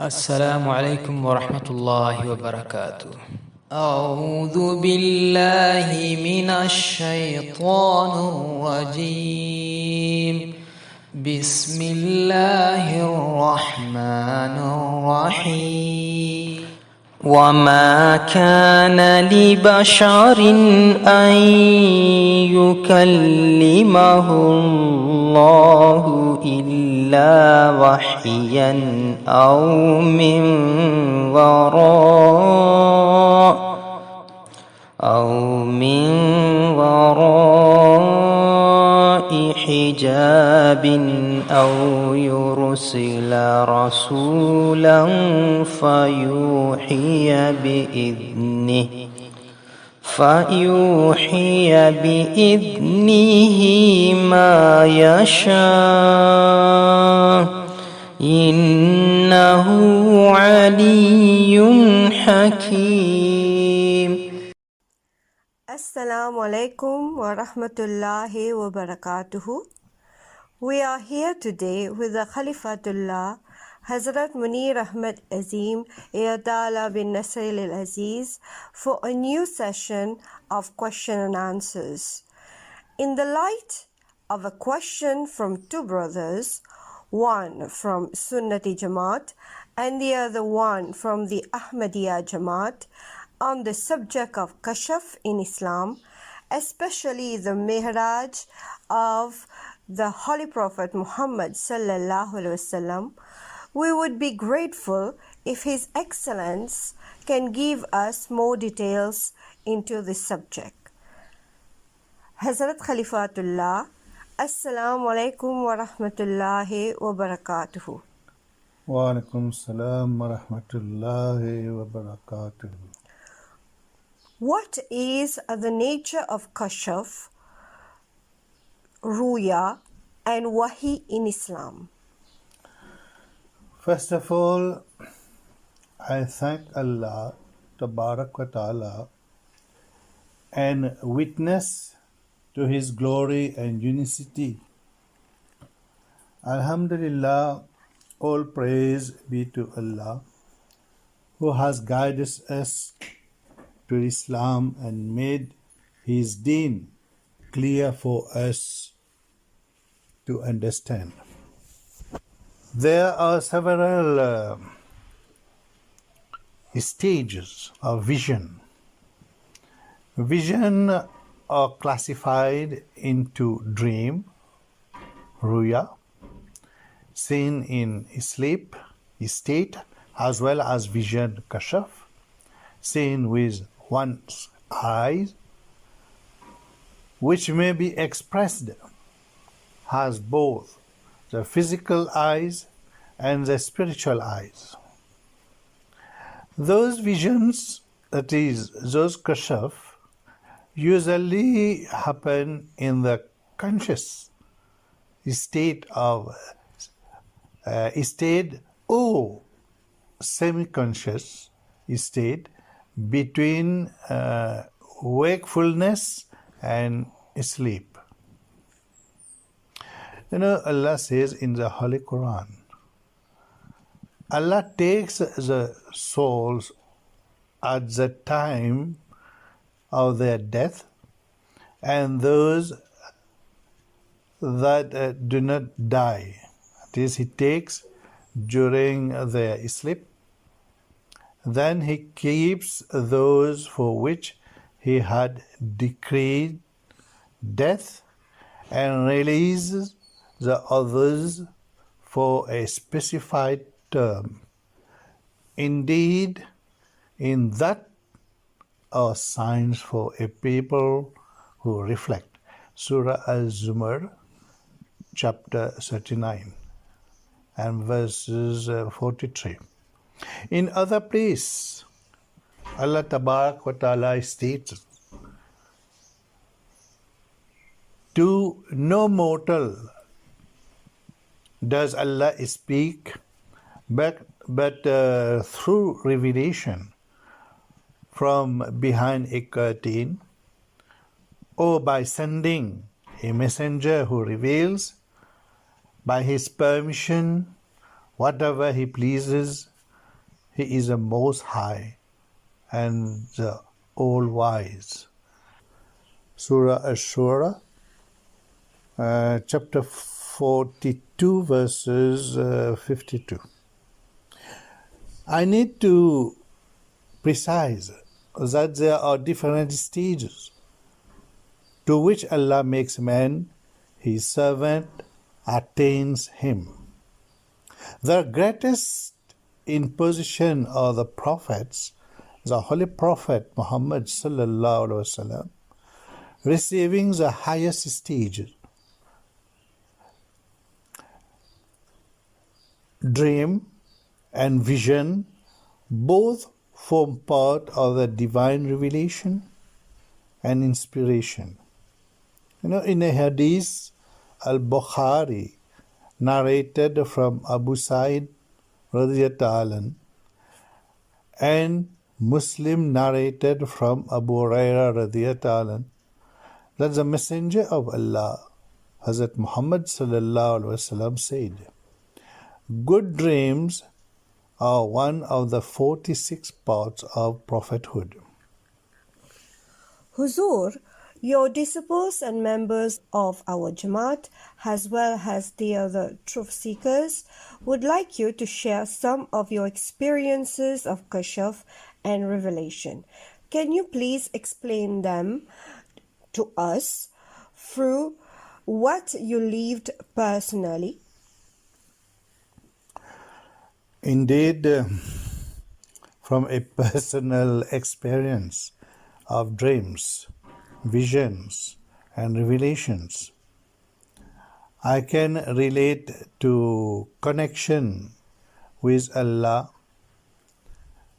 السلام عليكم ورحمة الله وبركاته. أعوذ بالله من الشيطان الرجيم. بسم الله الرحمن الرحيم. وما كان لبشر أن يكلمه الله إلا وحيا أو من وراء حجاب أو يرسل رسولا فيوحي بإذنه ما يشاء إنه علي حكيم. Assalamu alaikum wa rahmatullahi wa barakatuhu. We are here today with the Khalifatullah, Hazrat Munir Ahmad Azim, Iyadala bin Nasir al-Aziz, for a new session of question and answers. In the light of a question from two brothers, one from Sunnati Jamaat and the other one from the Ahmadiyya Jamaat, on the subject of Kashaf in Islam, especially the Miraj of the Holy Prophet Muhammad sallallahu alaihi wasallam, we would be grateful if His Excellence can give us more details into this subject. Hazrat Khalifatullah, Assalamu alaikum wa rahmatullahi wa barakatuhu. Wa alaikum salam wa rahmatullahi wa barakatuh. What is the nature of Kashaf, Ruya and Wahi in Islam? First of all, I thank Allah Tabarak wa Ta'ala and witness to His glory and unicity. Alhamdulillah, all praise be to Allah who has guided us to Islam and made His deen clear for us to understand. There are several stages of vision. Vision are classified into dream, ruya, seen in sleep state, as well as vision, kashaf, seen with one's eyes, which may be expressed as both the physical eyes and the spiritual eyes. Those visions, that is, those kashaf, usually happen in the conscious state or semi-conscious state between wakefulness and sleep. Allah says in the Holy Quran, Allah takes the souls at the time of their death, and those that do not die, that is, He takes during their sleep. Then He keeps those for which He had decreed death and releases the others for a specified term. Indeed, in that are signs for a people who reflect. Surah Al-Zumar, chapter 39 and verses 43. In other place, Allah Tabarak wa Ta'ala states, to no mortal does Allah speak, but through revelation from behind a curtain, or by sending a messenger who reveals by his permission whatever he pleases He is the Most High and the All-Wise. Surah Ash-Shura, chapter 42, verses 52. I need to precise that there are different stages to which Allah makes man His servant, attains Him. The greatest in position are the prophets, the Holy Prophet Muhammad sallallahu alaihi wasallam, receiving the highest stage. Dream and vision both form part of the divine revelation and inspiration. In a hadith, Al-Bukhari narrated from Abu Sa'id radiyallahu anhu, and Muslim narrated from Abu Hurairah radiyallahu anhu, that the Messenger of Allah, Hazrat Muhammad sallallahu alaihi wasallam, said, "Good dreams are one of the 46 parts of prophethood." Huzur, your disciples and members of our Jamaat, as well as the other truth seekers, would like you to share some of your experiences of Kashf and revelation. Can you please explain them to us through what you lived personally? Indeed, from a personal experience of dreams, visions, and revelations, I can relate to connection with Allah,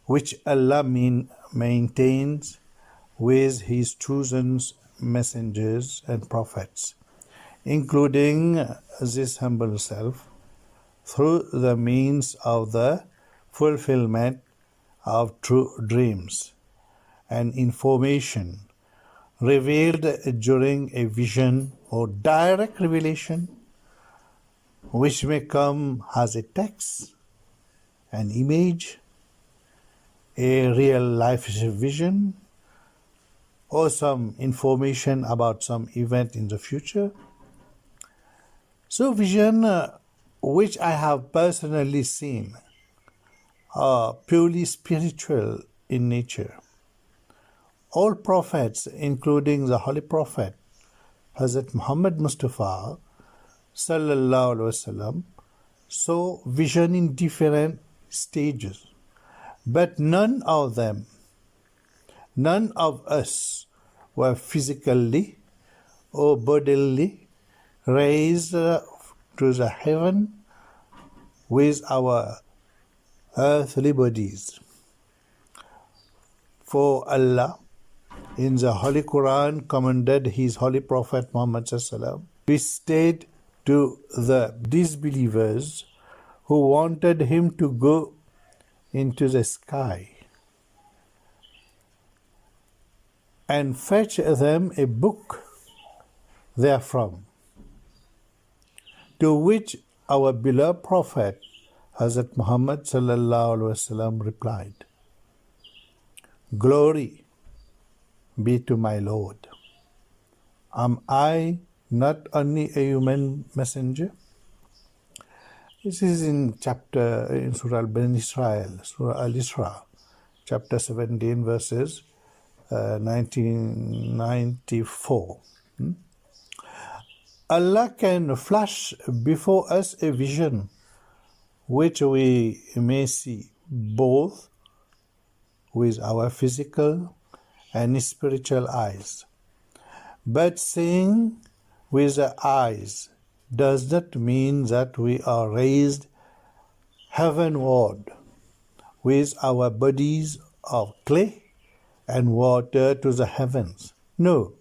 which Allah maintains with His chosen messengers and prophets, including this humble self, through the means of the fulfillment of true dreams and information revealed during a vision or direct revelation, which may come as a text, an image, a real life vision, or some information about some event in the future. So vision which I have personally seen are purely spiritual in nature. All prophets, including the Holy Prophet Hazrat Muhammad Mustafa sallallahu alaihi wasallam, saw vision in different stages, but none of us were physically or bodily raised to the heaven with our earthly bodies. For Allah in the Holy Quran commanded His Holy Prophet Muhammad sallallahu, we said to the disbelievers who wanted him to go into the sky and fetch them a book therefrom, to which our beloved Prophet Hazrat Muhammad sallallahu alaihi wasallam replied, "Glory be to my Lord. Am I not only a human messenger?" This is in Surah Al-Israel, Surah Al-Isra, chapter 17, verses 1994. Allah can flash before us a vision which we may see both with our physical and spiritual eyes. But seeing with the eyes does not mean that we are raised heavenward with our bodies of clay and water to the heavens. No,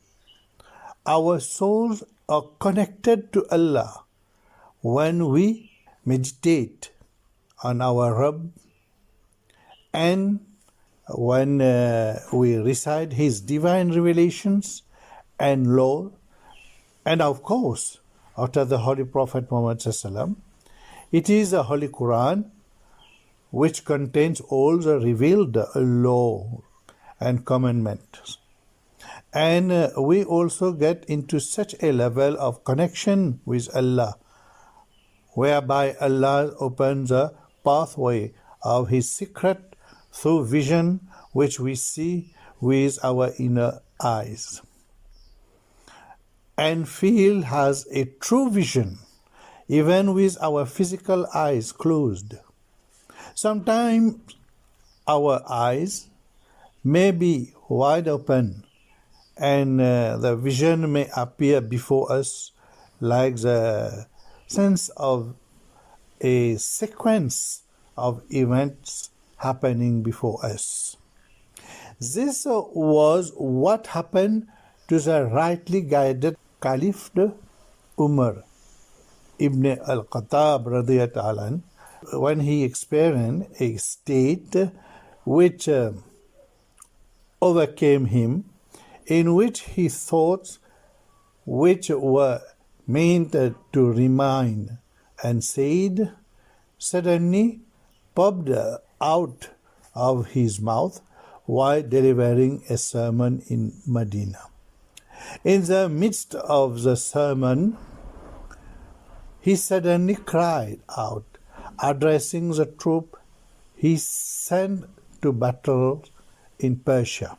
our souls are connected to Allah when we meditate on our Rabb and when we recite His divine revelations and law, and of course after the Holy Prophet Muhammad sallallahu, it is the Holy Quran which contains all the revealed law and commandments. And we also get into such a level of connection with Allah, whereby Allah opens a pathway of His secret through vision which we see with our inner eyes, and feel has a true vision even with our physical eyes closed. Sometimes our eyes may be wide open and the vision may appear before us like the sense of a sequence of events happening before us. This was what happened to the rightly guided Caliph Umar ibn al-Khattab radiyallahu anhu, when he experienced a state which overcame him, in which his thoughts, which were meant to remain unsaid, suddenly popped out of his mouth while delivering a sermon in Medina. In the midst of the sermon, he suddenly cried out, addressing the troop he sent to battle in Persia,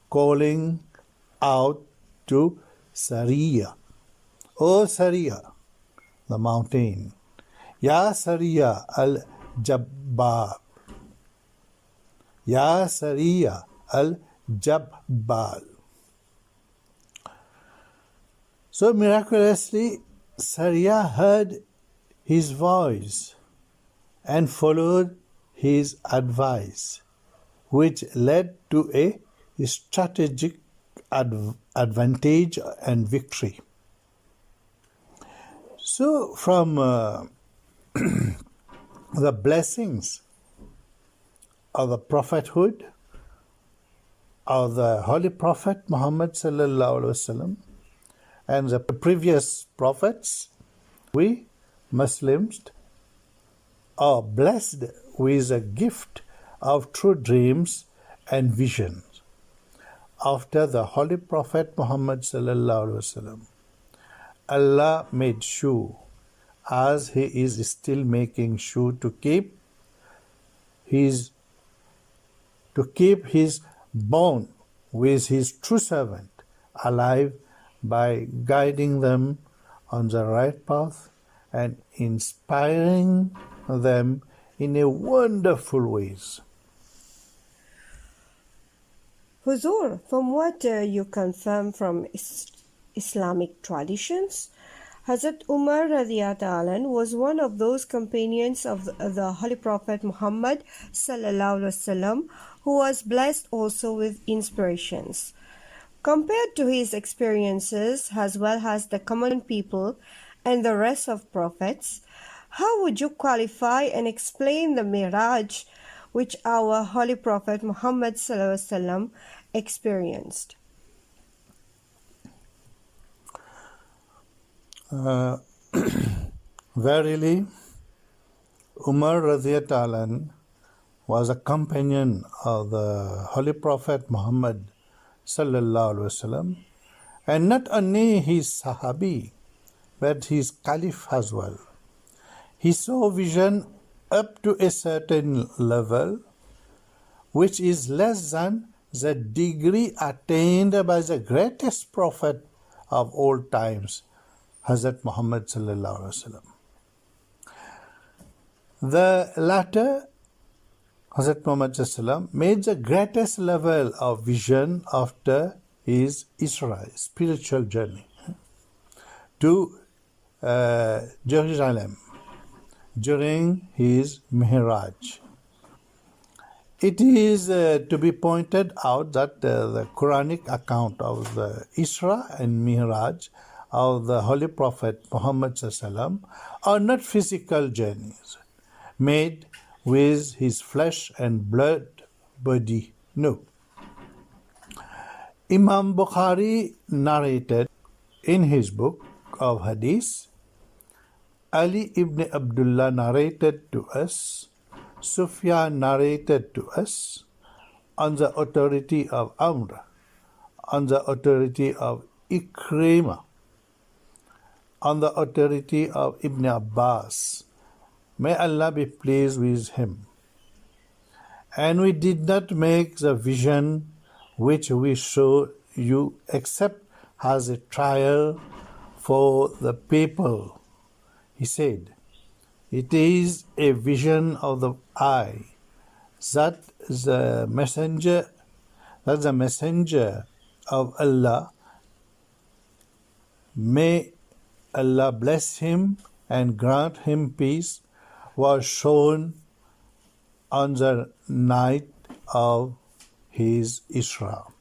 calling out to Sariya, O Sariya, the mountain, Ya Sariya al-Jabbab, Ya Sariya al-Jabbal. So miraculously, Sariya heard his voice and followed his advice, which led to a strategic advantage and victory. So from the blessings of the prophethood of the Holy Prophet Muhammad sallallahu alaihi wasallam and the previous prophets, we Muslims are blessed with a gift of true dreams and visions. After the Holy Prophet Muhammad sallallahu alaihi wasallam, Allah made sure, as He is still making sure, to keep His bond with His true servant alive by guiding them on the right path and inspiring them in a wonderful ways. Huzur, from what you confirm from Islamic traditions, Hazrat Umar radiyallahu anhu was one of those companions of the Holy Prophet Muhammad sallallahu alaihi wasallam who was blessed also with inspirations. Compared to his experiences as well as the common people and the rest of prophets, how would you qualify and explain the Miraj which our Holy Prophet Muhammad sallallahu alaihi wasallam experienced? Verily, Umar radiyallahu anhu was a companion of the Holy Prophet Muhammad sallallahu alaihi wasallam, and not only his Sahabi, but his Caliph as well. He saw vision up to a certain level, which is less than the degree attained by the greatest prophet of all times, Hazrat Muhammad sallallahu alaihi wasallam. The latter, Hazrat Muhammad sallallahu alaihi wasallam, made the greatest level of vision after his Isra, spiritual journey, to Jerusalem during his Miraj. It is to be pointed out that the Quranic account of the Isra and Miraj of the Holy Prophet Muhammad sallallahu alaihi wasallam are not physical journeys made with his flesh and blood body. No. Imam Bukhari narrated in his book of Hadith, Ali ibn Abdullah narrated to us Sufyan narrated to us on the authority of Amr, on the authority of Ikrimah, on the authority of Ibn Abbas. May Allah be pleased with him. And we did not make the vision which we show you except as a trial for the people. He said, it is a vision of the eye that the messenger of Allah, may Allah bless him and grant him peace, was shown on the night of his Isra.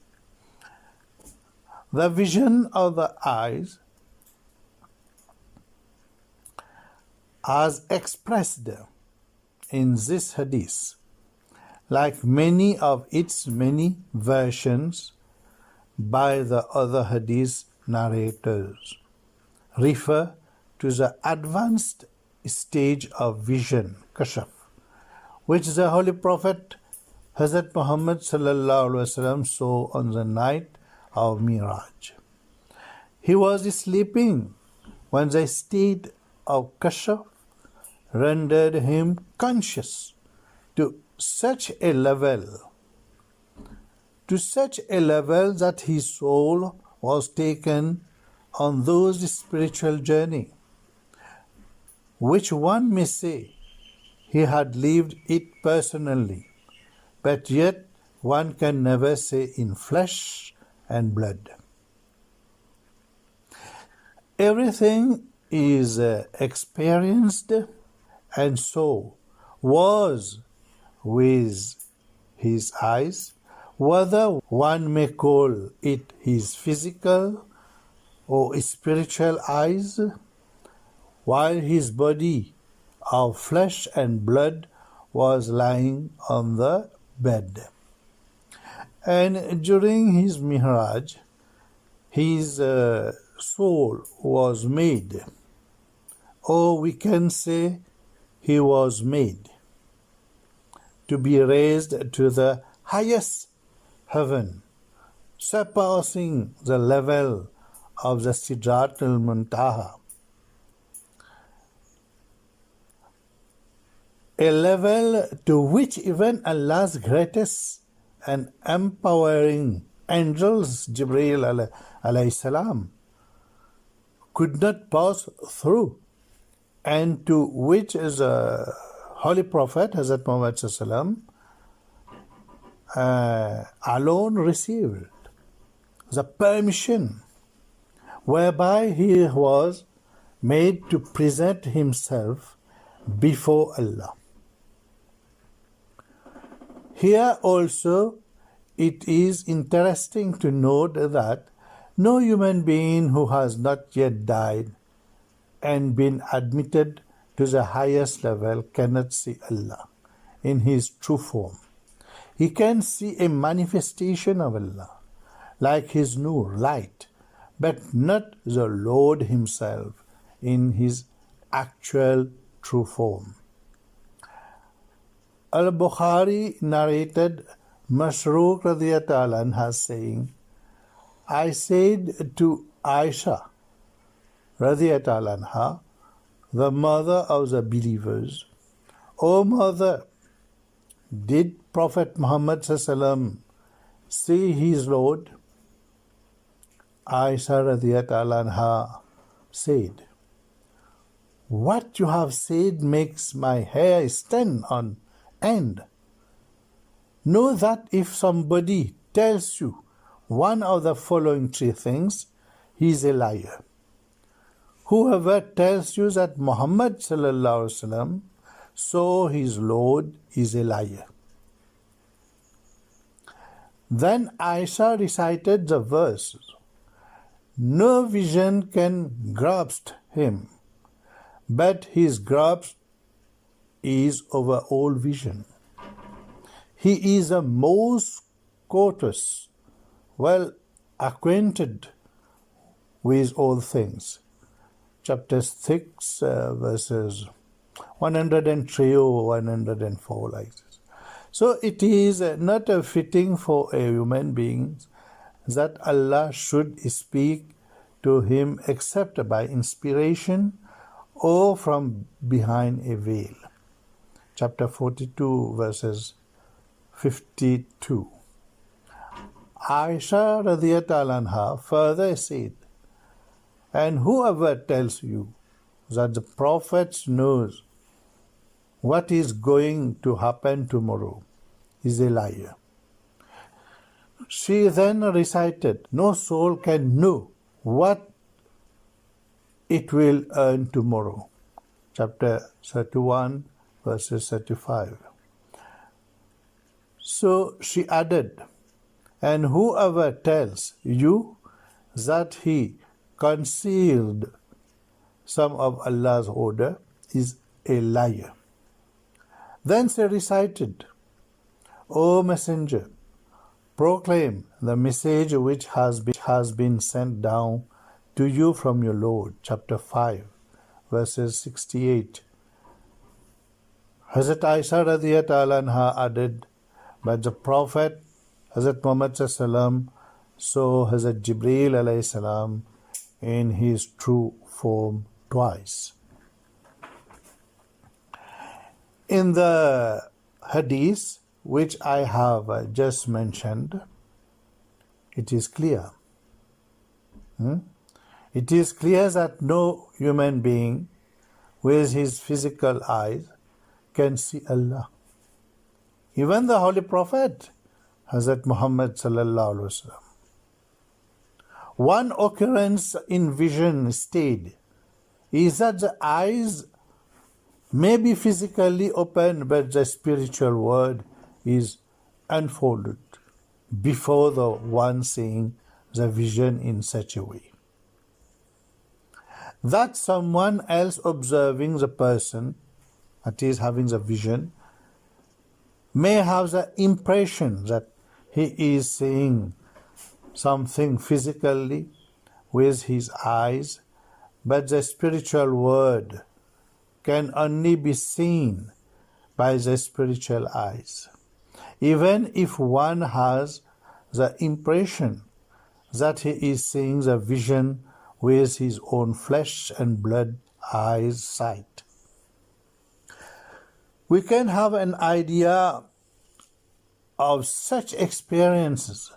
The vision of the eyes, as expressed in this hadith, like many of its many versions by the other hadith narrators, refer to the advanced stage of vision, kashaf, which the Holy Prophet Hazrat Muhammad sallallahu alaihi wasallam saw on the night of Miraj. He was sleeping when the state of kashaf rendered him conscious to such a level that his soul was taken on those spiritual journey, which one may say he had lived it personally, but yet one can never say in flesh and blood. Everything is experienced, and so was with his eyes, whether one may call it his physical or spiritual eyes, while his body of flesh and blood was lying on the bed. And during his Mihraj, his soul was made, or we can say he was made, to be raised to the highest heaven, surpassing the level of the Sidrat al-Muntaha, a level to which even Allah's greatest and empowering angels, Jibreel alayhi salam, could not pass through, and to which is a Holy Prophet Hazrat Muhammad sallam alone received the permission whereby he was made to present himself before Allah. Here also it is interesting to note that no human being who has not yet died and been admitted to the highest level cannot see Allah in His true form. He can see a manifestation of Allah, like His nur, light, but not the Lord Himself in His actual true form. Al-Bukhari narrated Masruq radiyallahu anha saying, I said to Aisha radiyallahu anha, the mother of the believers, O mother, did Prophet Muhammad sallam see his Lord? Aisha radiyallahu anha said, what you have said makes my hair stand on end. Know that if somebody tells you one of the following three things, he is a liar. Whoever tells you that Muhammad sallallahu alaihi wasallam saw his Lord is a liar. Then Aisha recited the verses. No vision can grasp him, but his grasp is over all vision. He is a most courteous, well acquainted with all things. Chapter 6, verses 103 or 104 like this. So it is not a fitting for a human being that Allah should speak to him except by inspiration or from behind a veil. Chapter 42 verses 52. Aisha radiyallahu anha further said, and whoever tells you that the Prophet knows what is going to happen tomorrow is a liar. She then recited, no soul can know what it will earn tomorrow. Chapter 31 verses 35. So she added, and whoever tells you that he concealed some of Allah's order is a liar. Then she recited, O Messenger, proclaim the message which has been sent down to you from your Lord. Chapter 5, verses 68. Hazrat Aisha radiyallahu anha added, but the Prophet, Hazrat Muhammad sallam, saw Hazrat Jibreel alayhi salam in his true form twice. In the hadith which I have just mentioned, it is clear. It is clear that no human being with his physical eyes can see Allah. Even the Holy Prophet, Hazrat Muhammad sallallahu alaihi wasallam. One occurrence in vision stayed is that the eyes may be physically open, but the spiritual world is unfolded before the one seeing the vision in such a way that someone else observing the person, that is having the vision, may have the impression that he is seeing something physically with his eyes, but the spiritual world can only be seen by the spiritual eyes. Even if one has the impression that he is seeing the vision with his own flesh and blood eyes sight. We can have an idea of such experiences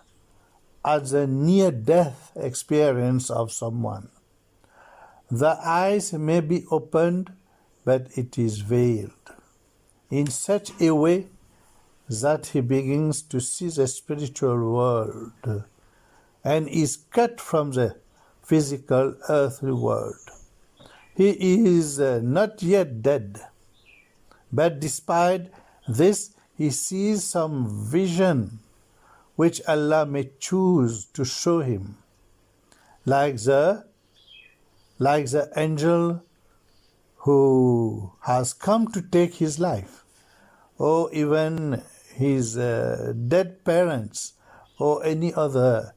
as the near-death experience of someone. The eyes may be opened, but it is veiled in such a way that he begins to see the spiritual world and is cut from the physical earthly world. He is not yet dead, but despite this, he sees some vision which Allah may choose to show him, like the angel who has come to take his life, or even his dead parents, or any other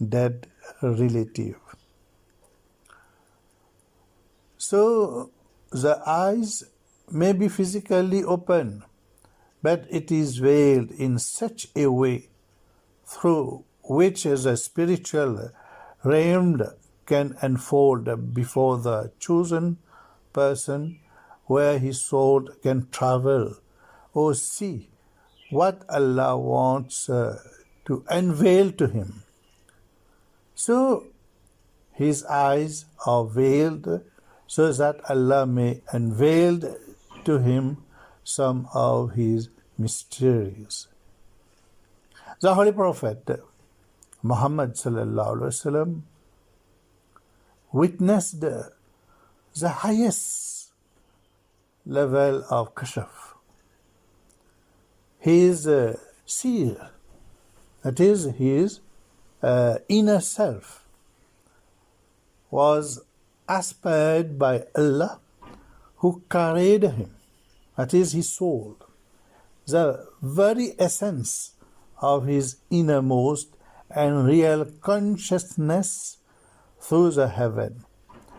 dead relative. So the eyes may be physically open, but it is veiled in such a way through which the spiritual realm can unfold before the chosen person, where his soul can travel or see what Allah wants to unveil to him. So his eyes are veiled so that Allah may unveil to him some of his mysteries. The Holy Prophet Muhammad sallallahu alaihi wasallam witnessed the highest level of kashf. His seer, that is his inner self, was aspired by Allah, who carried him, that is his soul, the very essence of his innermost and real consciousness through the heaven.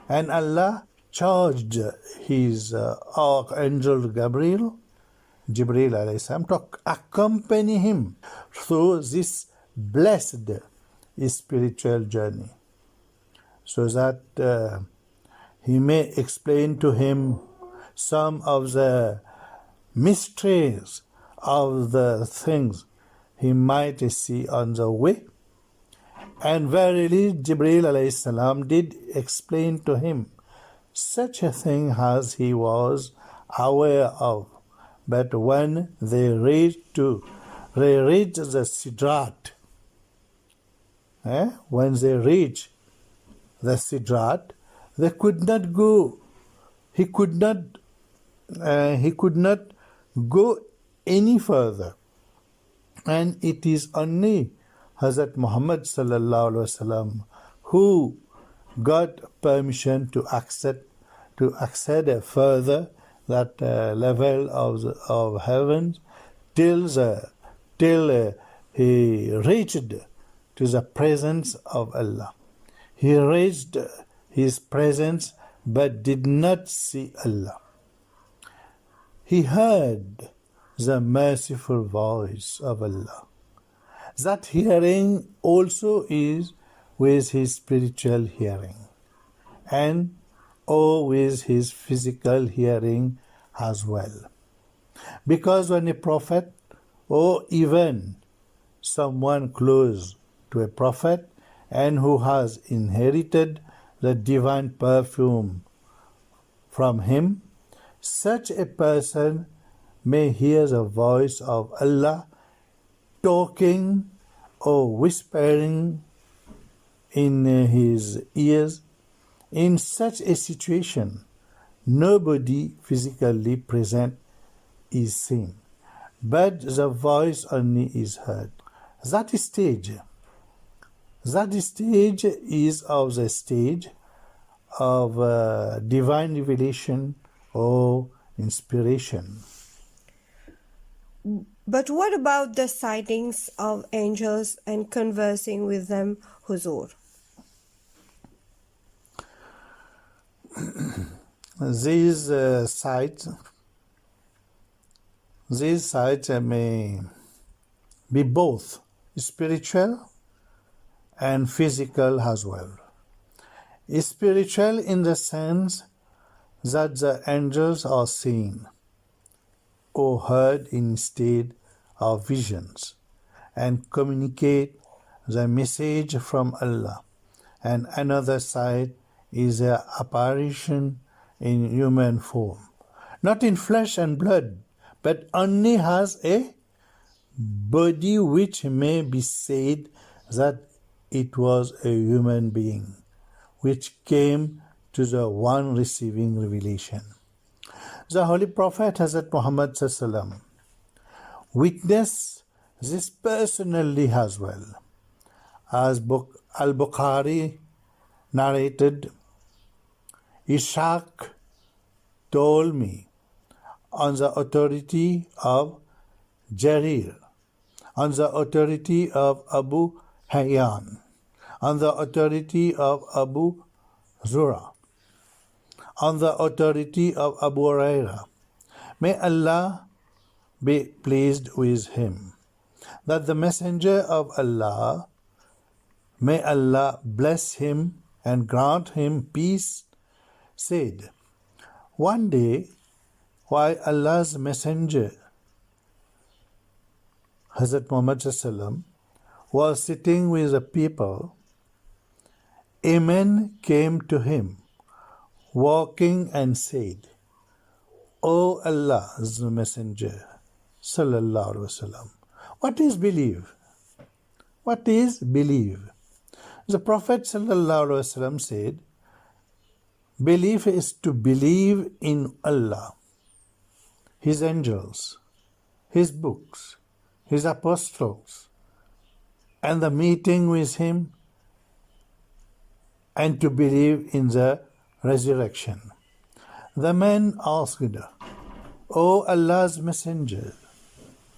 And Allah charged his archangel Jibreel alayhi salam, to accompany him through this blessed spiritual journey, so that he may explain to him some of the mysteries of the things he might see on the way. And verily Jibreel alayhi salam did explain to him such a thing as he was aware of. But when they reached the Sidrat, when they reached the Sidrat, they could not go. He could not go any further. And it is only Hazrat Muhammad sallallahu alaihi wasallam who got permission to accede further that level of heaven till he reached to the presence of Allah. He reached his presence but did not see Allah. He heard the merciful voice of Allah. That hearing also is with his spiritual hearing, and with his physical hearing as well. Because when a prophet, or even someone close to a prophet and who has inherited the divine perfume from him, such a person may hear the voice of Allah talking or whispering in his ears. In such a situation, nobody physically present is seen, but the voice only is heard. That stage is of the stage of divine revelation or inspiration. But what about the sightings of angels and conversing with them, Huzur? These sights may be both spiritual and physical as well. Spiritual in the sense that the angels are seen or heard instead of visions and communicate the message from Allah. And another side is their apparition in human form, not in flesh and blood, but only has a body which may be said that it was a human being which came to the one receiving revelation. The Holy Prophet Hazrat Muhammad sallam witnessed this personally as well. As Al-Bukhari narrated, Ishaq told me on the authority of Jarir, on the authority of Abu Hayyan, on the authority of Abu Zura, on the authority of Abu Huraira, may Allah be pleased with him, that the Messenger of Allah, may Allah bless him and grant him peace, said, one day, while Allah's Messenger, Hazrat Muhammad sallam, was sitting with the people, a man came to him, walking, and said, O Allah's Messenger, sallallahu alaihi wasallam, what is belief? What is belief? The Prophet sallallahu alaihi wasallam said, belief is to believe in Allah, His angels, His books, His apostles, and the meeting with Him, and to believe in the resurrection. The man asked, O Allah's Messenger,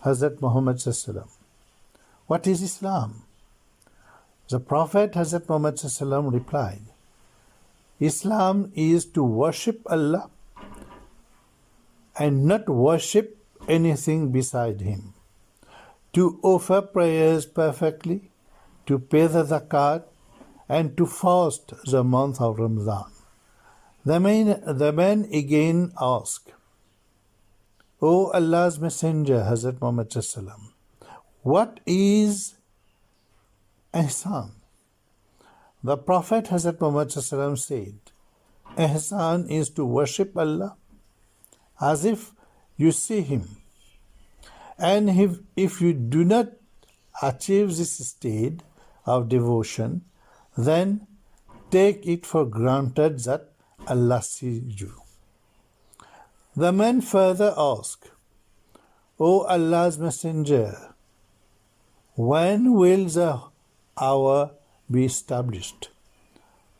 Hazrat Muhammad sallam, what is Islam? The Prophet Hazrat Muhammad sallam replied, Islam is to worship Allah and not worship anything beside Him, to offer prayers perfectly, to pay the zakat, and to fast the month of Ramadan. The man again asked, O Allah's Messenger, Hazrat Muhammad Sallam, what is ihsan? The Prophet Hazrat Muhammad Sallam said, ihsan is to worship Allah as if you see Him. And if you do not achieve this state of devotion, then take it for granted that Allah sees you. The man further asked, O Allah's Messenger, when will the hour be established?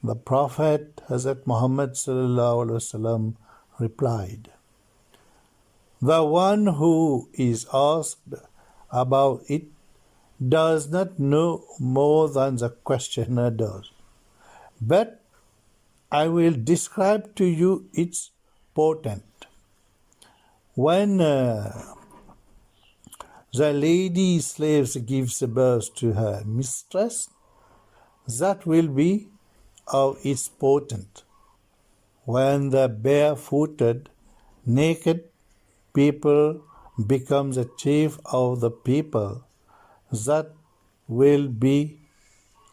The Prophet Hazrat Muhammad sallallahu alaihi wasallam replied, the one who is asked about it does not know more than the questioner does. But I will describe to you its portent. When the lady slave gives birth to her mistress, that will be of its portent. When the barefooted, naked people becomes the chief of the people, that will be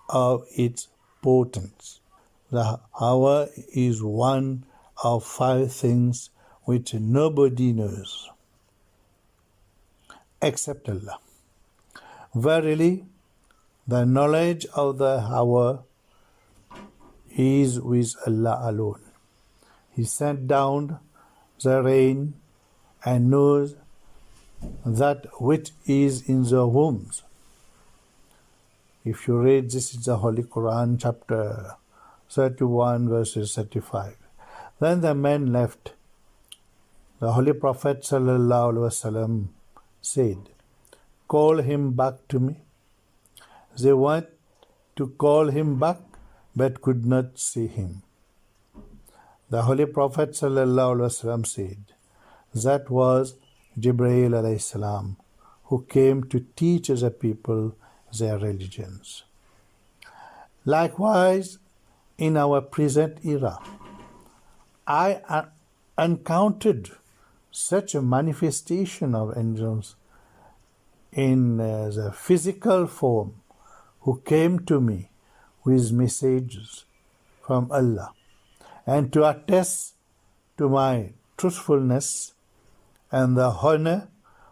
of its portents. The hour is one of 5 things which nobody knows except Allah. Verily, the knowledge of the hour is with Allah alone. He sent down the rain and knows that which is in the wombs. If you read this is the Holy Quran, chapter 31, verses 35. Then the man left. The Holy Prophet sallallahu alaihi wasallam said, call him back to me. They went to call him back but could not see him. The Holy Prophet sallallahu alaihi wasallam said, that was Jibreel alayhi salam, who came to teach the people their religions. Likewise, in our present era, I encountered such a manifestation of angels in the physical form who came to me with messages from Allah and to attest to my truthfulness and the honor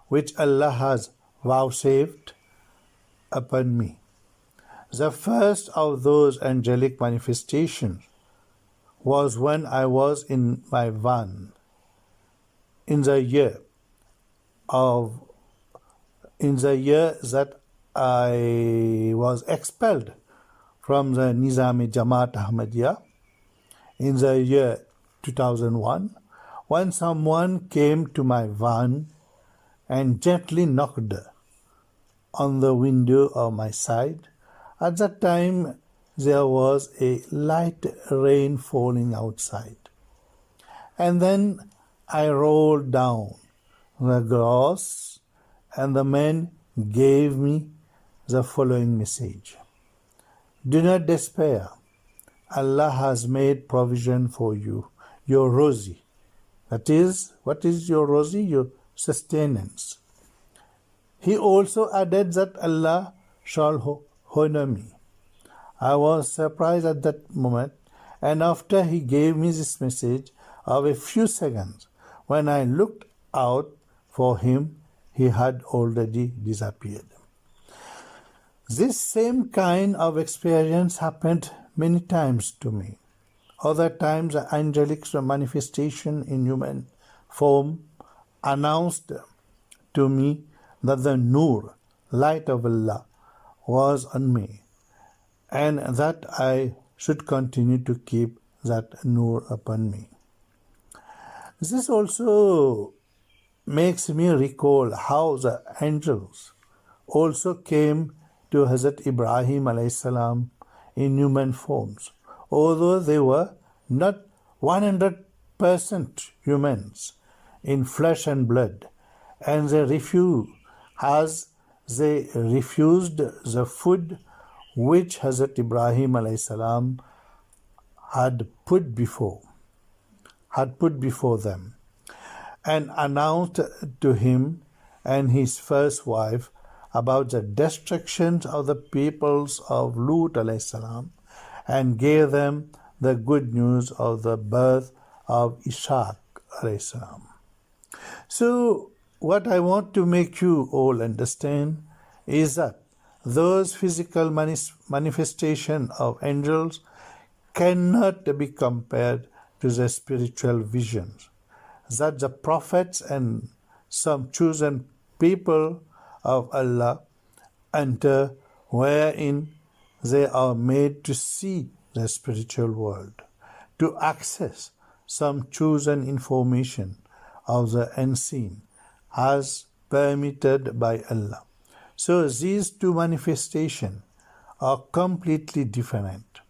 which Allah has vouchsafed upon me. The first of those angelic manifestations was when I was in my van in the year that I was expelled from the Nizami Jamaat Ahmadiyya in the year 2001, when someone came to my van and gently knocked on the window of my side. At that time, there was a light rain falling outside. And then I rolled down the grass, and the man gave me the following message. Do not despair. Allah has made provision for you, your rozi. That is, what is your rozi? Your sustenance. He also added that Allah shall honor me. I was surprised at that moment, and after he gave me this message of a few seconds, when I looked out for him, he had already disappeared. This same kind of experience happened many times to me. Other times, the angelic manifestation in human form announced to me that the nur, light of Allah, was on me, and that I should continue to keep that nur upon me. This also makes me recall how the angels also came to Hazrat Ibrahim alayhi salam in human forms, although they were not 100% humans in flesh and blood, and they refused the food which Hazrat Ibrahim alayhi salam had put before them, and announced to him and his first wife about the destruction of the peoples of Lut alayhi salam, and gave them the good news of the birth of Ishaq alayhi salam. So what I want to make you all understand is that those physical manifestation of angels cannot be compared to the spiritual visions that the prophets and some chosen people of Allah enter, wherein they are made to see the spiritual world, to access some chosen information of the unseen as permitted by Allah. So these two manifestations are completely different.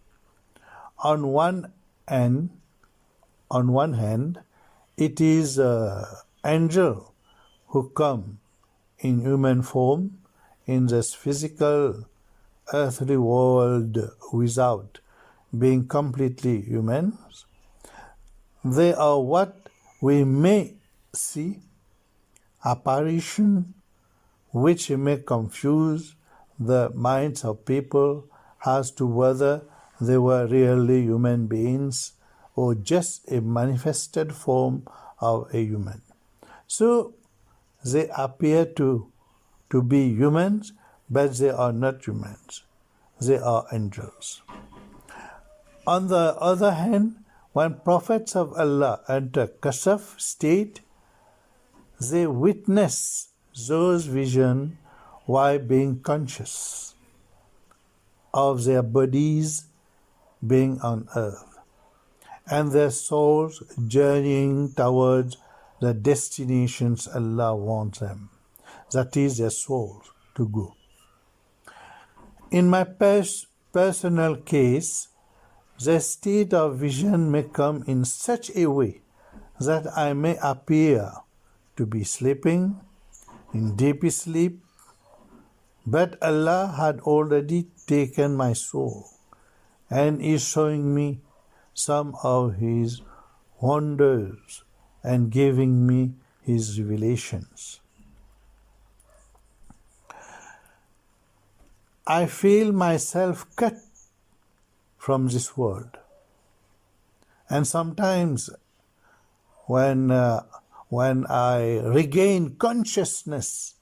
On one hand, it is an angel who come in human form in this physical earthly world without being completely humans. They are what we may see, apparition, which may confuse the minds of people as to whether they were really human beings or just a manifested form of a human. So they appear to be humans, but they are not humans. They are angels. On the other hand, when prophets of Allah enter Kasaf state, they witness those visions while being conscious of their bodies being on earth and their souls journeying towards the destinations Allah wants them, that is, their souls to go. In my personal case, the state of vision may come in such a way that I may appear to be sleeping in deep sleep, but Allah had already taken my soul and is showing me some of His wonders and giving me His revelations. I feel myself cut from this world, and sometimes when I regain consciousness,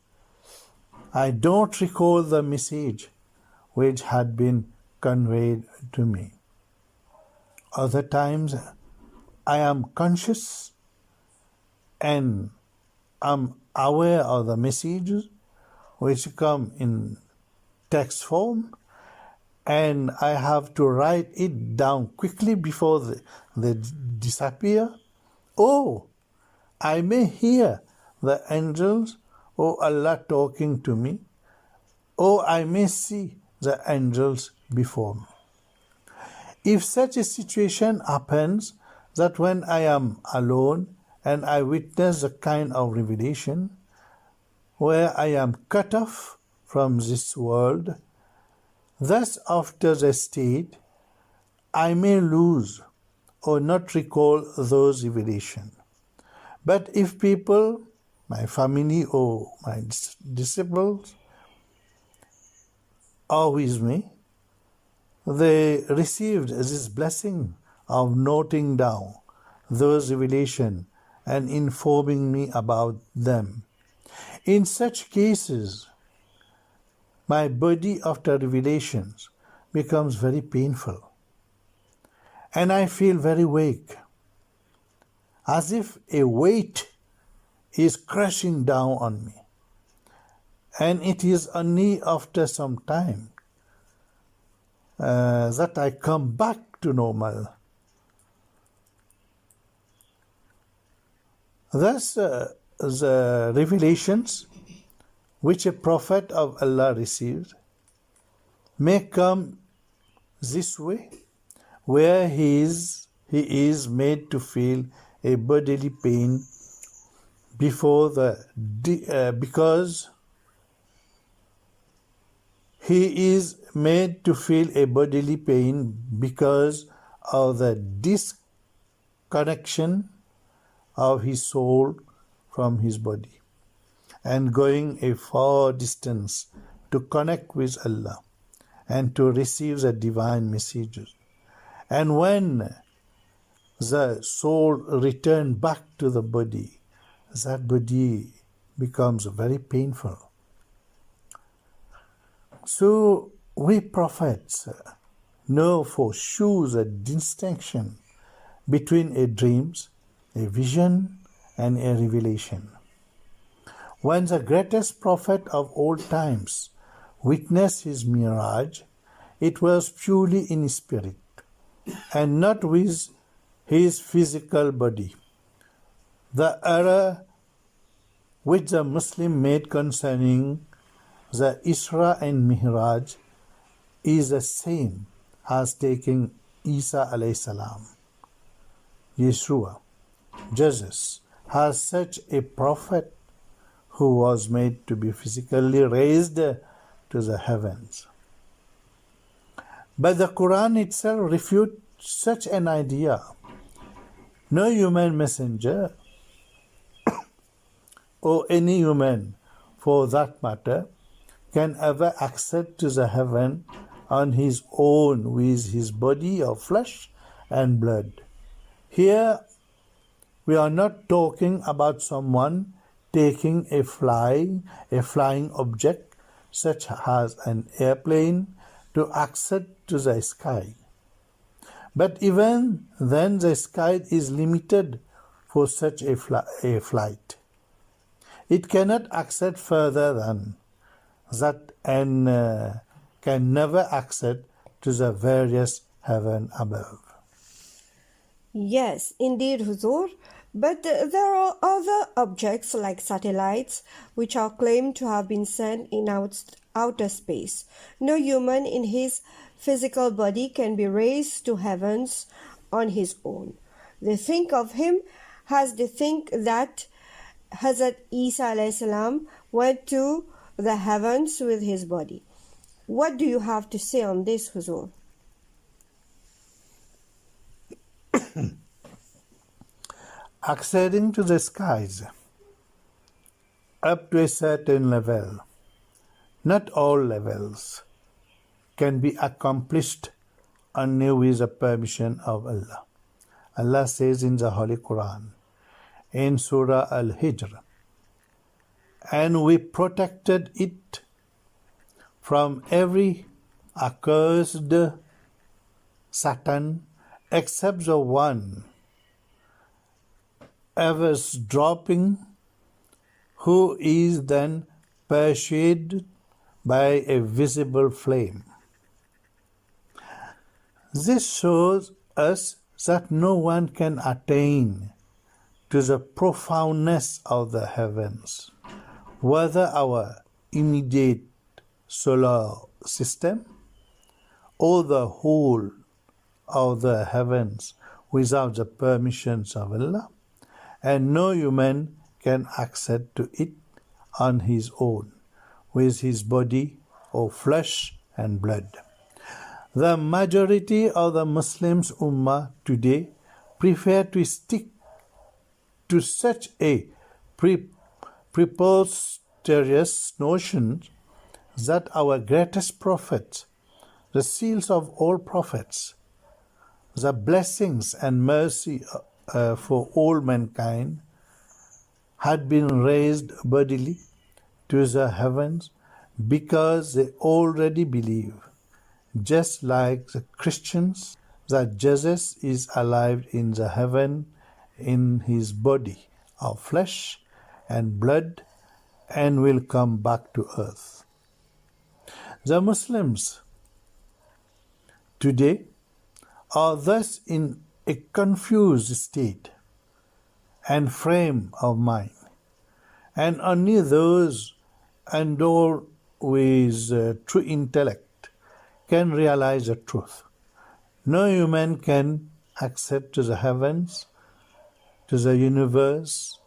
I don't recall the message which had been conveyed to me. Other times I am conscious and am aware of the messages which come in text form, and I have to write it down quickly before they disappear. Oh, I may hear the angels or Allah talking to me, or I may see the angels before me. If such a situation happens that when I am alone and I witness the kind of revelation where I am cut off from this world, thus after the state, I may lose or not recall those revelations. But if people, my family or my disciples, are with me, they received this blessing of noting down those revelations and informing me about them. In such cases, my body after revelations becomes very painful, and I feel very weak, as if a weight is crashing down on me. And it is only after some time that I come back to normal. Thus, the revelations which a prophet of Allah received may come this way, where he is he is made to feel a bodily pain because he is made to feel a bodily pain because of the disconnection of his soul from his body and going a far distance to connect with Allah and to receive the divine messages. And when the soul returns back to the body, that body becomes very painful. So we prophets know for sure the distinction between a dream, a vision, and a revelation. When the greatest prophet of all times witnessed his Miraj, it was purely in spirit and not with his physical body. The error which the Muslim made concerning the Isra and Mihraj is the same as taking Isa alayhi salam, Yeshua, Jesus, as such a prophet who was made to be physically raised to the heavens. But the Quran itself refutes such an idea. No human messenger or any human for that matter can ever ascend to the heaven on his own with his body of flesh and blood. Here we are not talking about someone taking a flying object such as an airplane to ascend to the sky. But even then the sky is limited for such a flight. It cannot ascend further than that and can never ascend to the various heaven above. Yes, indeed, Huzur. But there are other objects like satellites which are claimed to have been sent in outer space. No human in his physical body can be raised to heavens on his own. They think of him as they think that Hazrat Isa alayhi salam went to the heavens with his body. What do you have to say on this, Huzur? Acceding to the skies up to a certain level, not all levels, can be accomplished only with the permission of Allah. Allah says in the Holy Quran, in Surah Al-Hijr, and we protected it from every accursed Satan except the one eavesdropping, who is then pursued by a visible flame. This shows us that no one can attain to the profoundness of the heavens, whether our immediate solar system or the whole of the heavens without the permissions of Allah, and no human can accede to it on his own with his body of flesh and blood. The majority of the Muslims Ummah today prefer to stick to such a preposterous notion that our greatest prophet, the seals of all prophets, the blessings and mercy for all mankind, had been raised bodily to the heavens because they already believe, just like the Christians, that Jesus is alive in the heaven in his body of flesh and blood and will come back to earth. The Muslims today are thus in a confused state and frame of mind, and only those endowed with true intellect can realize the truth. No human can access to the heavens, to the universe,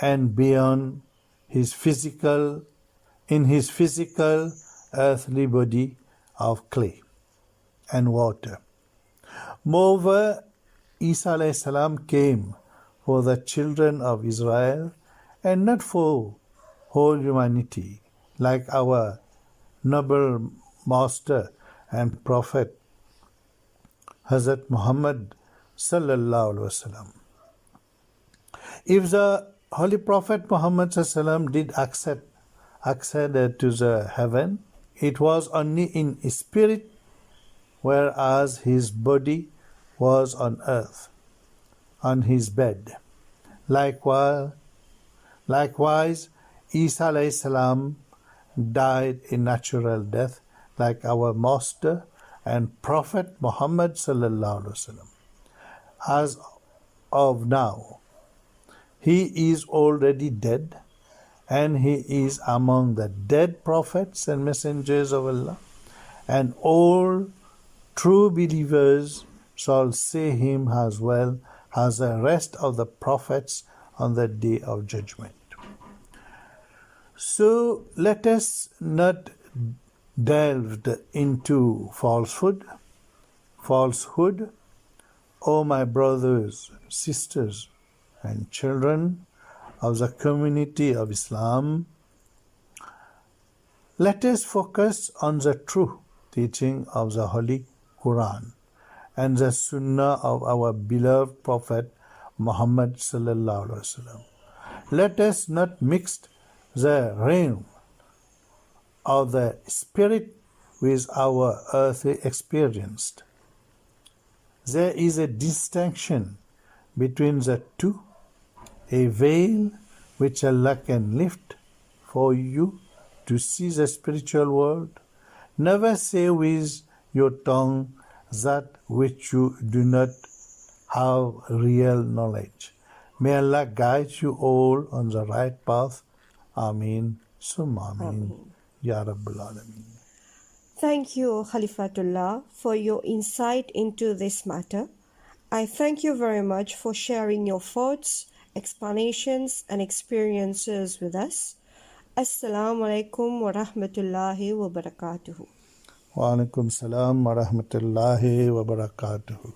and beyond his physical earthly body of clay and water. Moreover, Isa alayhi salam came for the children of Israel and not for whole humanity, like our noble master and prophet Hazrat Muhammad sallallahu alaihi wasallam. If the Holy Prophet Muhammad sallallahu alaihi wasallam did accede to the heaven, it was only in spirit, whereas his body was on earth, on his bed. Likewise, Isa alayhi salam died a natural death, like our master and prophet Muhammad sallallahu alaihi wasallam. As of now, he is already dead, and he is among the dead prophets and messengers of Allah, and all true believers shall see him as well as the rest of the prophets on the day of judgment. So let us not delve into falsehood, O my brothers, sisters, and children of the community of Islam. Let us focus on the true teaching of the Holy Quran and the Sunnah of our beloved Prophet Muhammad sallallahu alaihi wasallam. Let us not mix the realm of the spirit with our earthly experience. There is a distinction between the two, a veil which Allah can lift for you to see the spiritual world. Never say with your tongue that which you do not have real knowledge. May Allah guide you all on the right path. Ameen. Summa Ameen. Ya Rabbal Alameen. Thank you, Khalifatullah, for your insight into this matter. I thank you very much for sharing your thoughts, explanations, and experiences with us. Assalamu alaikum wa rahmatullahi wa barakatuhu. Wa alaikum salam wa rahmatullahi wa barakatuhu.